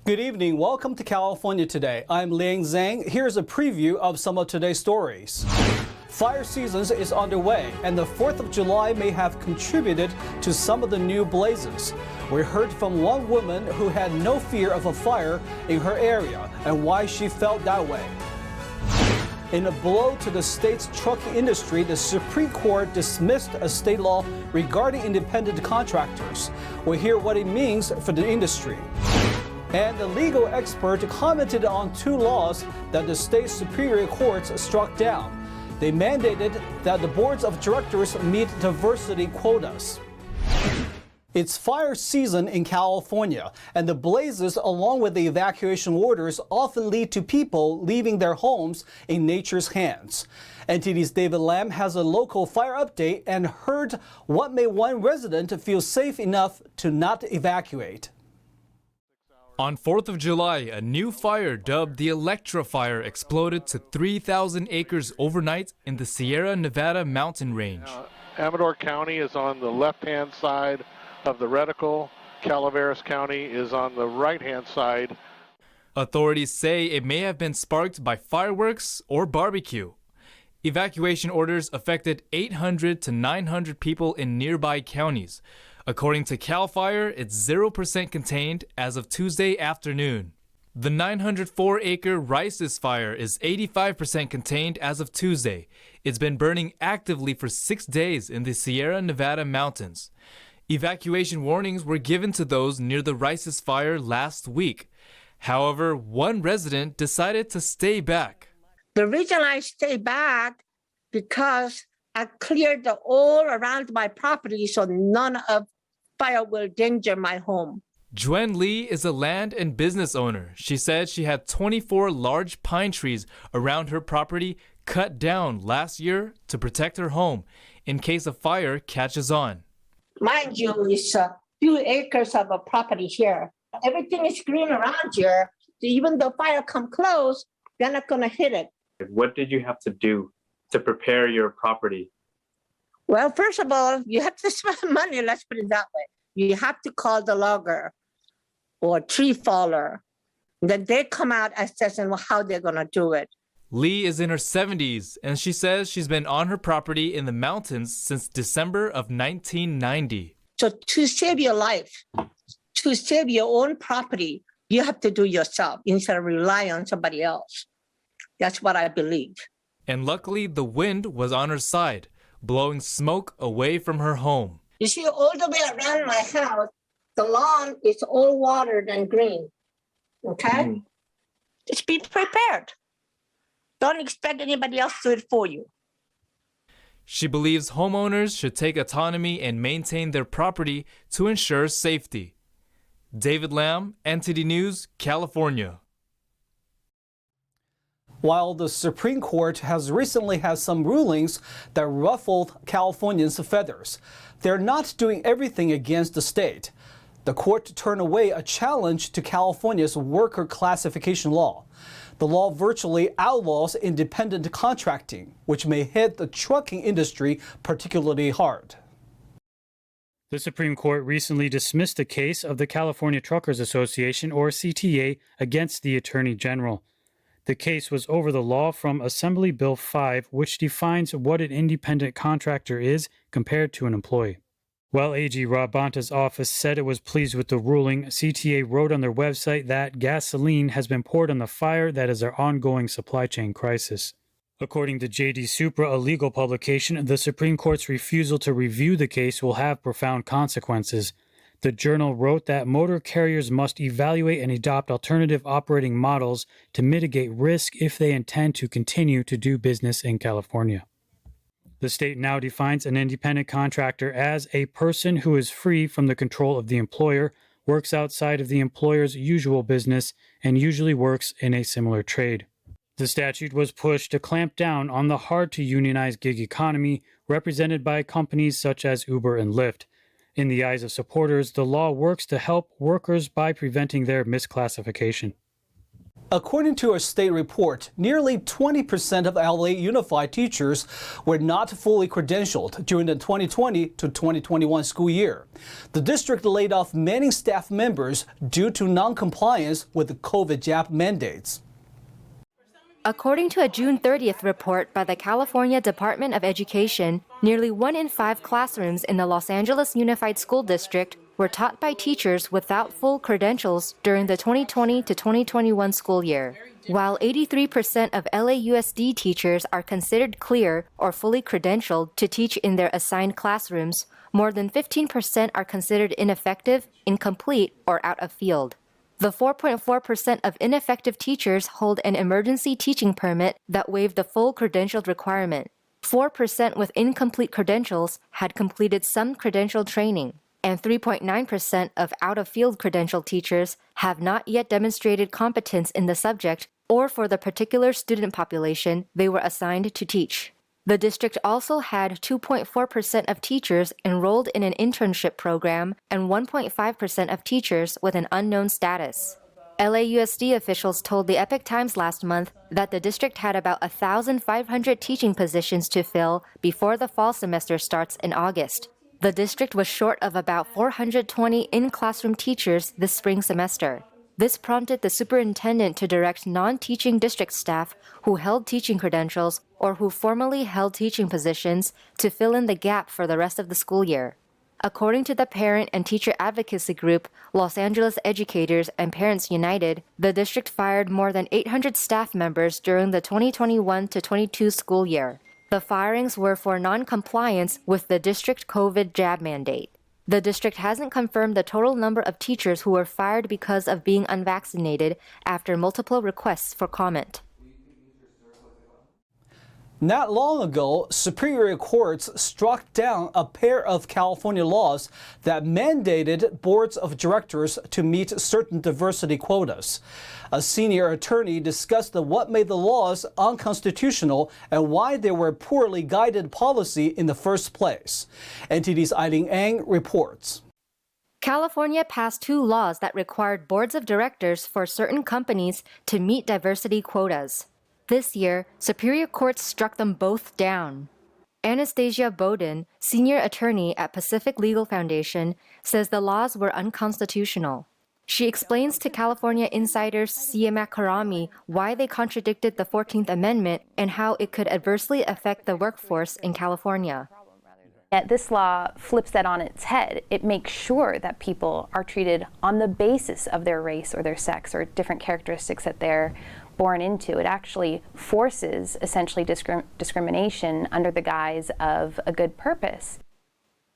Good evening. Welcome to California Today. I'm Liang Zhang. Here's a preview of some of today's stories. Fire season is underway, and the 4th of July may have contributed to some of the new blazes. We heard from one woman who had no fear of a fire in her area and why she felt that way. In a blow to the state's trucking industry, the Supreme Court dismissed a state law regarding independent contractors. We'll hear what it means for the industry. And the legal expert commented on two laws that the state superior courts struck down. They mandated that the boards of directors meet diversity quotas. It's fire season in California, and the blazes, along with the evacuation orders, often lead to people leaving their homes in nature's hands. NTD's David Lam has a local fire update and heard what made one resident feel safe enough to not evacuate. On 4th of July, a new fire dubbed the Electra Fire exploded to 3,000 acres overnight in the Sierra Nevada mountain range. Amador County is on the left-hand side of the reticle. Calaveras County is on the right-hand side. Authorities say it may have been sparked by fireworks or barbecue. Evacuation orders affected 800 to 900 people in nearby counties. According to CAL FIRE, it's 0% contained as of Tuesday afternoon. The 904-acre Rice's fire is 85% contained as of Tuesday. It's been burning actively for 6 days in the Sierra Nevada mountains. Evacuation warnings were given to those near the Rice's fire last week. However, one resident decided to stay back. The reason I stay back because I cleared all around my property so none of fire will danger my home. Juen Lee is a land and business owner. She said she had 24 large pine trees around her property cut down last year to protect her home in case a fire catches on. Mind you, it's a few acres of a property here. Everything is green around here. Even though fire come close, they're not going to hit it. What did you have to do to prepare your property? Well, first of all, you have to spend money, let's put it that way. You have to call the logger or tree faller. Then they come out assessing how they're going to do it. Lee is in her 70s, and she says she's been on her property in the mountains since December of 1990. So to save your life, to save your own property, you have to do yourself instead of rely on somebody else. That's what I believe. And luckily, the wind was on her side, blowing smoke away from her home. You see, all the way around my house, the lawn is all watered and green. Okay? Just be prepared. Don't expect anybody else to do it for you. She believes homeowners should take autonomy and maintain their property to ensure safety. David Lam, NTD News, California. While the Supreme Court has recently had some rulings that ruffled Californians' feathers, they're not doing everything against the state. The court turned away a challenge to California's worker classification law. The law virtually outlaws independent contracting, which may hit the trucking industry particularly hard. The Supreme Court recently dismissed a case of the California Truckers Association, or CTA, against the Attorney General. The case was over the law from Assembly Bill 5, which defines what an independent contractor is compared to an employee. While AG Rob Bonta's office said it was pleased with the ruling, CTA wrote on their website that gasoline has been poured on the fire that is our ongoing supply chain crisis. According to JD Supra, a legal publication, the Supreme Court's refusal to review the case will have profound consequences. The journal wrote that motor carriers must evaluate and adopt alternative operating models to mitigate risk if they intend to continue to do business in California. The state now defines an independent contractor as a person who is free from the control of the employer, works outside of the employer's usual business, and usually works in a similar trade. The statute was pushed to clamp down on the hard-to-unionize gig economy represented by companies such as Uber and Lyft. In the eyes of supporters, the law works to help workers by preventing their misclassification. According to a state report, nearly 20% of LA Unified teachers were not fully credentialed during the 2020 to 2021 school year. The district laid off many staff members due to non-compliance with the COVID jab mandates. According to a June 30th report by the California Department of Education, nearly 1 in 5 classrooms in the Los Angeles Unified School District were taught by teachers without full credentials during the 2020 to 2021 school year. While 83% of LAUSD teachers are considered clear or fully credentialed to teach in their assigned classrooms, more than 15% are considered ineffective, incomplete, or out of field. The 4.4% of ineffective teachers hold an emergency teaching permit that waived the full credentialed requirement. 4% with incomplete credentials had completed some credentialed training, and 3.9% of out-of-field credentialed teachers have not yet demonstrated competence in the subject or for the particular student population they were assigned to teach. The district also had 2.4% of teachers enrolled in an internship program and 1.5% of teachers with an unknown status. LAUSD officials told the Epoch Times last month that the district had about 1,500 teaching positions to fill before the fall semester starts in August. The district was short of about 420 in-classroom teachers this spring semester. This prompted the superintendent to direct non-teaching district staff who held teaching credentials or who formerly held teaching positions to fill in the gap for the rest of the school year. According to the parent and teacher advocacy group Los Angeles Educators and Parents United, the district fired more than 800 staff members during the 2021 to 22 school year. The firings were for non-compliance with the district COVID jab mandate. The district hasn't confirmed the total number of teachers who were fired because of being unvaccinated after multiple requests for comment. Not long ago, Superior Courts struck down a pair of California laws that mandated boards of directors to meet certain diversity quotas. A senior attorney discussed what made the laws unconstitutional and why they were poorly guided policy in the first place. NTD's Eileen Ang reports. California passed 2 laws that required boards of directors for certain companies to meet diversity quotas. This year, Superior Court struck them both down. Anastasia Bowden, senior attorney at Pacific Legal Foundation, says the laws were unconstitutional. She explains to California insiders Siamak Karami why they contradicted the 14th Amendment and how it could adversely affect the workforce in California. This law flips that on its head. It makes sure that people are treated on the basis of their race or their sex or different characteristics that they're born into. It actually forces essentially discrimination under the guise of a good purpose.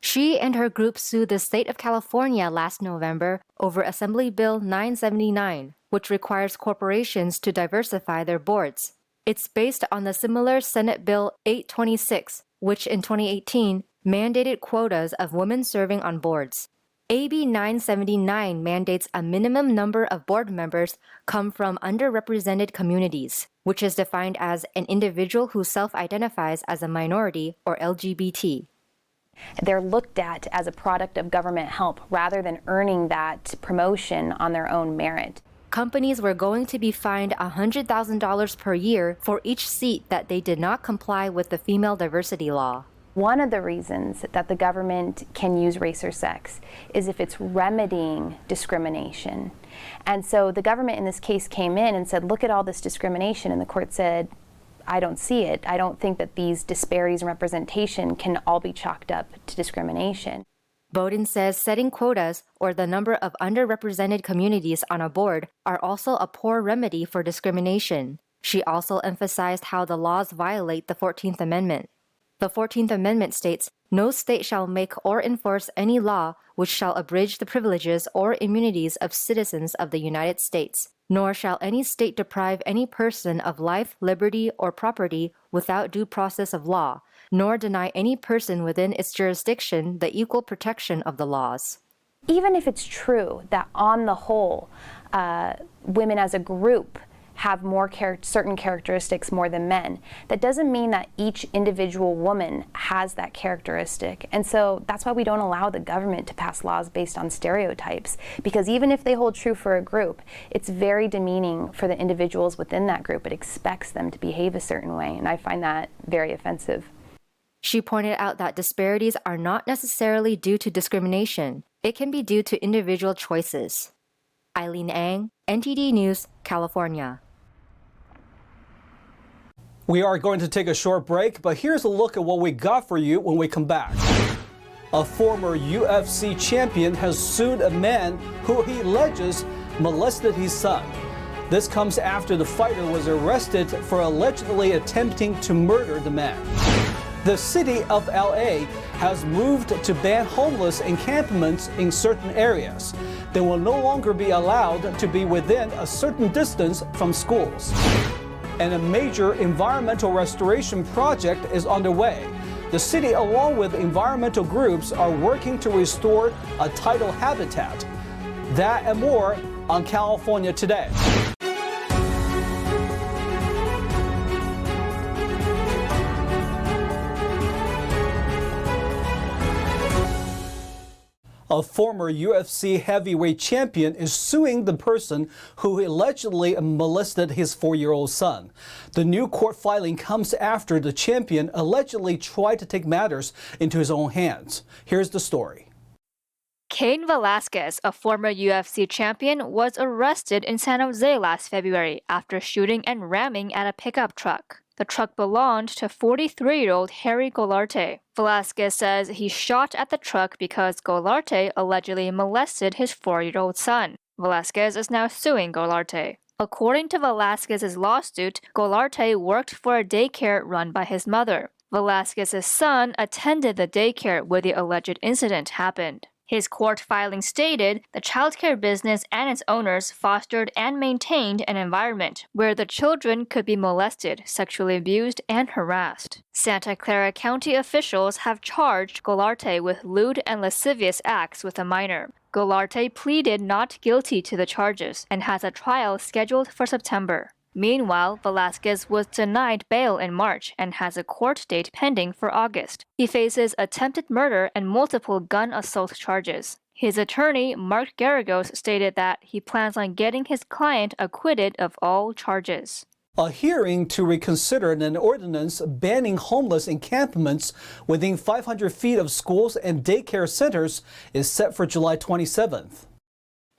She and her group sued the state of California last November over Assembly Bill 979, which requires corporations to diversify their boards. It's based on the similar Senate Bill 826, which in 2018 mandated quotas of women serving on boards. AB 979 mandates a minimum number of board members come from underrepresented communities, which is defined as an individual who self-identifies as a minority or LGBT. They're looked at as a product of government help rather than earning that promotion on their own merit. Companies were going to be fined $100,000 per year for each seat that they did not comply with the female diversity law. One of the reasons that the government can use race or sex is if it's remedying discrimination. And so the government in this case came in and said, look at all this discrimination, and the court said, I don't see it. I don't think that these disparities in representation can all be chalked up to discrimination. Bowden says setting quotas, or the number of underrepresented communities on a board, are also a poor remedy for discrimination. She also emphasized how the laws violate the 14th Amendment. The 14th Amendment states, no state shall make or enforce any law which shall abridge the privileges or immunities of citizens of the United States, nor shall any state deprive any person of life, liberty, or property without due process of law, nor deny any person within its jurisdiction the equal protection of the laws. Even if it's true that on the whole, women as a group have certain characteristics more than men. That doesn't mean that each individual woman has that characteristic. And so that's why we don't allow the government to pass laws based on stereotypes, because even if they hold true for a group, it's very demeaning for the individuals within that group. It expects them to behave a certain way, and I find that very offensive. She pointed out that disparities are not necessarily due to discrimination. It can be due to individual choices. Eileen Ang, NTD News, California. We are going to take a short break, but here's a look at what we got for you when we come back. A former UFC champion has sued a man who he alleges molested his son. This comes after the fighter was arrested for allegedly attempting to murder the man. The city of LA has moved to ban homeless encampments in certain areas. They will no longer be allowed to be within a certain distance from schools. And a major environmental restoration project is underway. The city, along with environmental groups, are working to restore a tidal habitat. That and more on California Today. A former UFC heavyweight champion is suing the person who allegedly molested his 4-year-old son. The new court filing comes after the champion allegedly tried to take matters into his own hands. Here's the story. Cain Velasquez, a former UFC champion, was arrested in San Jose last February after shooting and ramming at a pickup truck. The truck belonged to 43-year-old Harry Golarte. Velasquez says he shot at the truck because Golarte allegedly molested his 4-year-old son. Velasquez is now suing Golarte. According to Velasquez's lawsuit, Golarte worked for a daycare run by his mother. Velasquez's son attended the daycare where the alleged incident happened. His court filing stated the childcare business and its owners fostered and maintained an environment where the children could be molested, sexually abused, and harassed. Santa Clara County officials have charged Golarte with lewd and lascivious acts with a minor. Golarte pleaded not guilty to the charges and has a trial scheduled for September. Meanwhile, Velasquez was denied bail in March and has a court date pending for August. He faces attempted murder and multiple gun assault charges. His attorney, Mark Garagos, stated that he plans on getting his client acquitted of all charges. A hearing to reconsider an ordinance banning homeless encampments within 500 feet of schools and daycare centers is set for July 27th.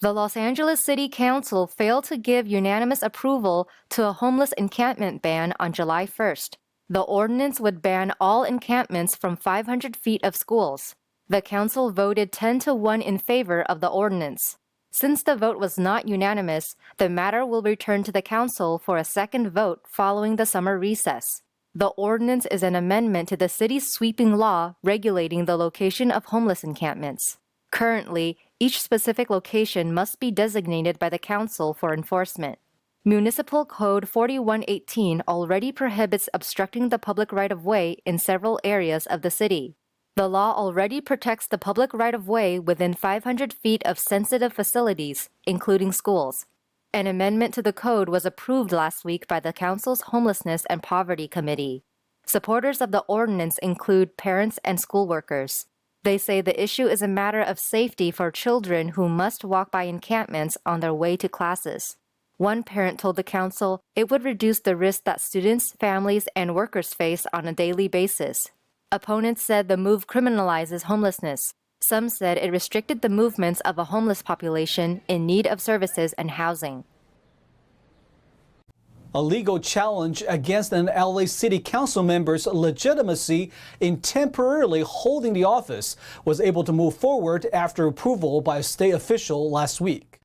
The Los Angeles City Council failed to give unanimous approval to a homeless encampment ban on July 1st. The ordinance would ban all encampments from 500 feet of schools. The council voted 10-1 in favor of the ordinance. Since the vote was not unanimous, the matter will return to the council for a second vote following the summer recess. The ordinance is an amendment to the city's sweeping law regulating the location of homeless encampments. Currently, each specific location must be designated by the council for enforcement. Municipal Code 4118 already prohibits obstructing the public right-of-way in several areas of the city. The law already protects the public right-of-way within 500 feet of sensitive facilities, including schools. An amendment to the code was approved last week by the council's Homelessness and Poverty Committee. Supporters of the ordinance include parents and school workers. They say the issue is a matter of safety for children who must walk by encampments on their way to classes. One parent told the council it would reduce the risk that students, families, and workers face on a daily basis. Opponents said the move criminalizes homelessness. Some said it restricted the movements of a homeless population in need of services and housing. A legal challenge against an LA City Council member's legitimacy in temporarily holding the office was able to move forward after approval by a state official last week.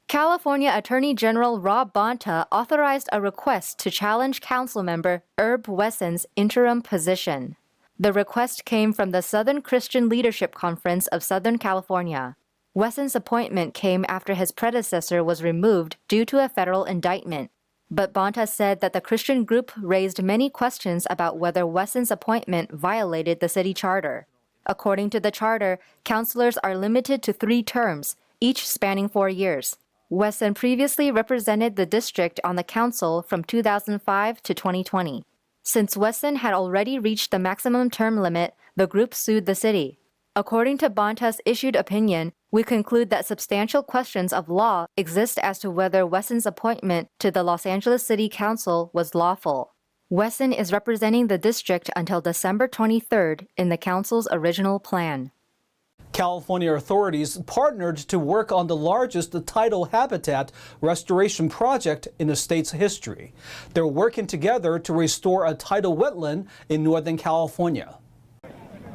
California Attorney General Rob Bonta authorized a request to challenge council member Herb Wesson's interim position. The request came from the Southern Christian Leadership Conference of Southern California. Wesson's appointment came after his predecessor was removed due to a federal indictment. But Bonta said that the Christian group raised many questions about whether Wesson's appointment violated the city charter. According to the charter, councilors are limited to 3 terms, each spanning 4 years. Wesson previously represented the district on the council from 2005 to 2020. Since Wesson had already reached the maximum term limit, the group sued the city. According to Bonta's issued opinion, we conclude that substantial questions of law exist as to whether Wesson's appointment to the Los Angeles City Council was lawful. Wesson is representing the district until December 23rd in the council's original plan. California authorities partnered to work on the largest tidal habitat restoration project in the state's history. They're working together to restore a tidal wetland in Northern California.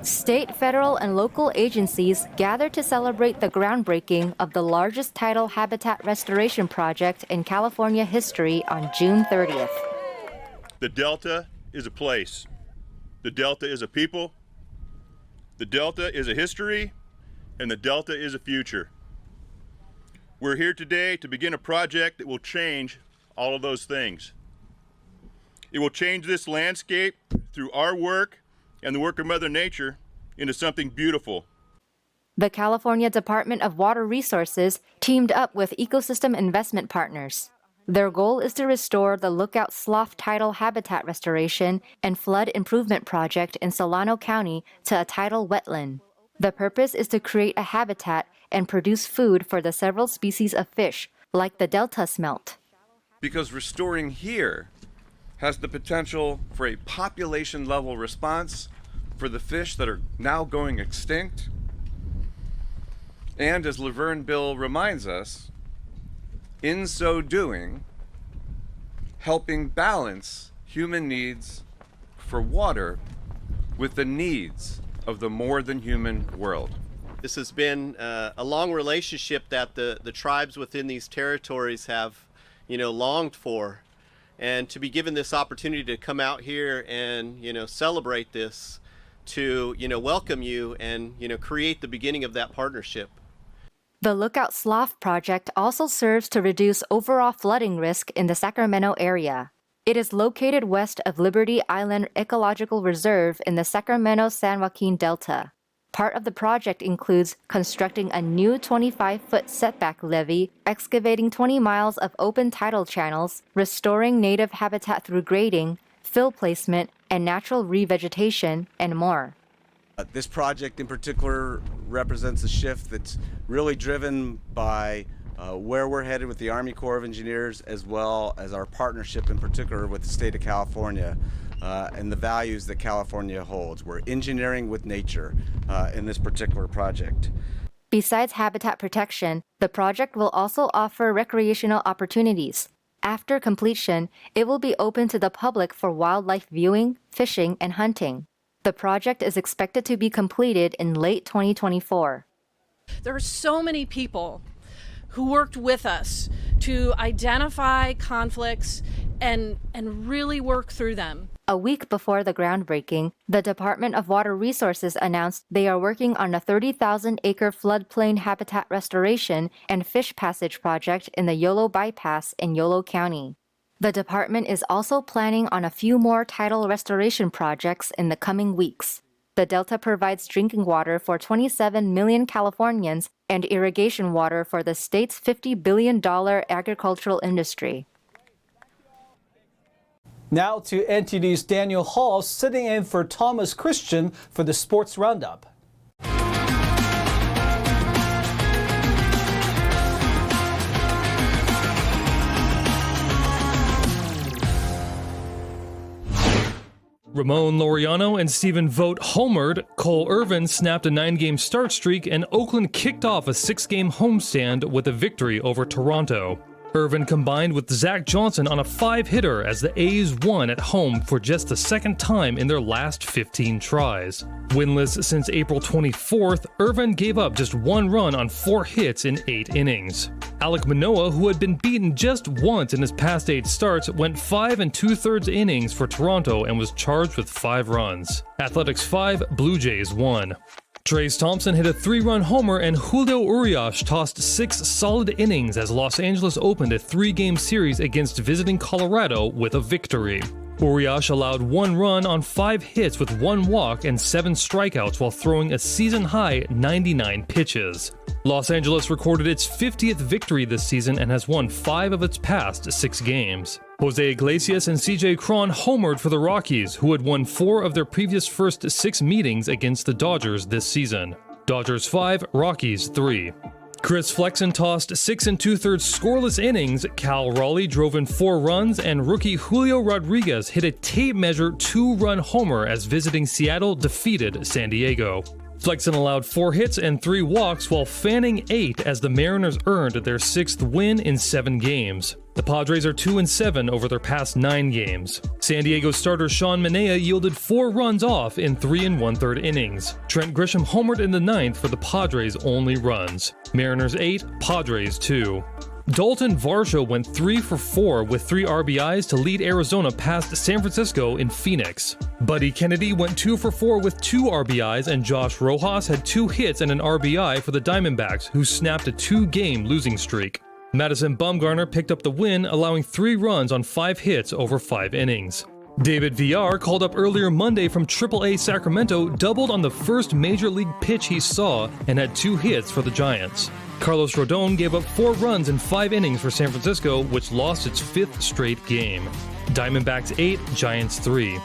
State, federal, and local agencies gathered to celebrate the groundbreaking of the largest tidal habitat restoration project in California history on June 30th. The Delta is a place. The Delta is a people. The Delta is a history. And the Delta is a future. We're here today to begin a project that will change all of those things. It will change this landscape through our work and the work of Mother Nature into something beautiful. The California Department of Water Resources teamed up with ecosystem investment partners. Their goal is to restore the Lookout Slough tidal habitat restoration and flood improvement project in Solano County to a tidal wetland. The purpose is to create a habitat and produce food for the several species of fish, like the Delta smelt. Because restoring here has the potential for a population-level response for the fish that are now going extinct. And as Laverne Bill reminds us, in so doing, helping balance human needs for water with the needs of the more than human world. This has been a long relationship that the tribes within these territories have, longed for. And to be given this opportunity to come out here and, celebrate this, to, welcome you and, create the beginning of that partnership. The Lookout Slough project also serves to reduce overall flooding risk in the Sacramento area. It is located west of Liberty Island Ecological Reserve in the Sacramento-San Joaquin Delta. Part of the project includes constructing a new 25-foot setback levee, excavating 20 miles of open tidal channels, restoring native habitat through grading, fill placement, and natural revegetation, and more. This project in particular represents a shift that's really driven by where we're headed with the Army Corps of Engineers, as well as our partnership in particular with the state of California and the values that California holds. We're engineering with nature in this particular project. Besides habitat protection, the project will also offer recreational opportunities. After completion, it will be open to the public for wildlife viewing, fishing, and hunting. The project is expected to be completed in late 2024. There are so many people who worked with us to identify conflicts and really work through them. A week before the groundbreaking, the Department of Water Resources announced they are working on a 30,000-acre floodplain habitat restoration and fish passage project in the Yolo Bypass in Yolo County. The department is also planning on a few more tidal restoration projects in the coming weeks. The Delta provides drinking water for 27 million Californians and irrigation water for the state's $50 billion agricultural industry. Now to NTD's Daniel Hall sitting in for Thomas Christian for the Sports Roundup. Ramon Laureano and Stephen Vogt homered, Cole Irvin snapped a 9-game start streak, and Oakland kicked off a 6-game homestand with a victory over Toronto. Irvin combined with Zach Johnson on a 5-hitter as the A's won at home for just the second time in their last 15 tries. Winless since April 24th, Irvin gave up just 1 run on 4 hits in 8 innings. Alek Manoah, who had been beaten just once in his past 8 starts, went 5 2/3 innings for Toronto and was charged with 5 runs. Athletics 5, Blue Jays 1. Trace Thompson hit a 3-run homer, and Julio Urias tossed 6 solid innings as Los Angeles opened a 3-game series against visiting Colorado with a victory. Urias allowed 1 run on 5 hits with 1 walk and 7 strikeouts while throwing a season-high 99 pitches. Los Angeles recorded its 50th victory this season and has won 5 of its past 6 games. Jose Iglesias and CJ Cron homered for the Rockies, who had won 4 of their previous first 6 meetings against the Dodgers this season. Dodgers 5, Rockies 3. Chris Flexen tossed 6 2/3 scoreless innings, Cal Raleigh drove in 4 runs, and rookie Julio Rodriguez hit a tape measure 2-run homer as visiting Seattle defeated San Diego. Flexen allowed 4 hits and 3 walks while fanning 8 as the Mariners earned their 6th win in 7 games. The Padres are 2-7 over their past 9 games. San Diego starter Sean Manaea yielded 4 runs off in 3 1/3 innings. Trent Grisham homered in the 9th for the Padres' only runs. Mariners 8, Padres 2. Dalton Varsho went 3 for 4 with 3 RBIs to lead Arizona past San Francisco in Phoenix. Buddy Kennedy went 2 for 4 with 2 RBIs, and Josh Rojas had 2 hits and an RBI for the Diamondbacks, who snapped a 2-game losing streak. Madison Bumgarner picked up the win, allowing 3 runs on 5 hits over 5 innings. David Villar, called up earlier Monday from AAA Sacramento, doubled on the first major league pitch he saw and had 2 hits for the Giants. Carlos Rodon gave up 4 runs in 5 innings for San Francisco, which lost its 5th straight game. Diamondbacks 8, Giants 3.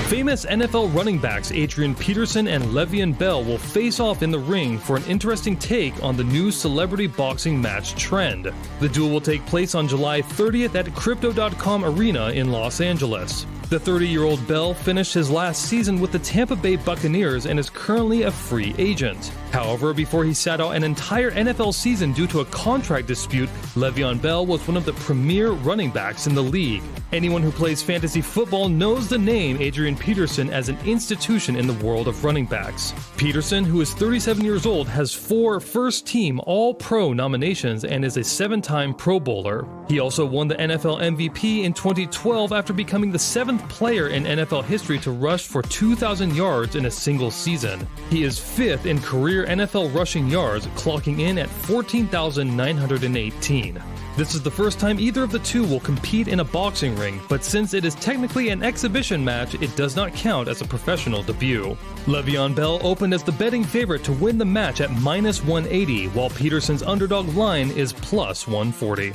Famous NFL running backs Adrian Peterson and Le'Veon Bell will face off in the ring for an interesting take on the new celebrity boxing match trend. The duel will take place on July 30th at Crypto.com Arena in Los Angeles. The 30-year-old Bell finished his last season with the Tampa Bay Buccaneers and is currently a free agent. However, before he sat out an entire NFL season due to a contract dispute, Le'Veon Bell was one of the premier running backs in the league. Anyone who plays fantasy football knows the name Adrian Peterson as an institution in the world of running backs. Peterson, who is 37 years old, has 4 first-team All-Pro nominations and is a 7-time Pro Bowler. He also won the NFL MVP in 2012 after becoming the 7th player in NFL history to rush for 2,000 yards in a single season. He is 5th in career NFL rushing yards, clocking in at 14,918. This is the first time either of the two will compete in a boxing ring, but since it is technically an exhibition match, it does not count as a professional debut. Le'Veon Bell opened as the betting favorite to win the match at -180, while Peterson's underdog line is +140.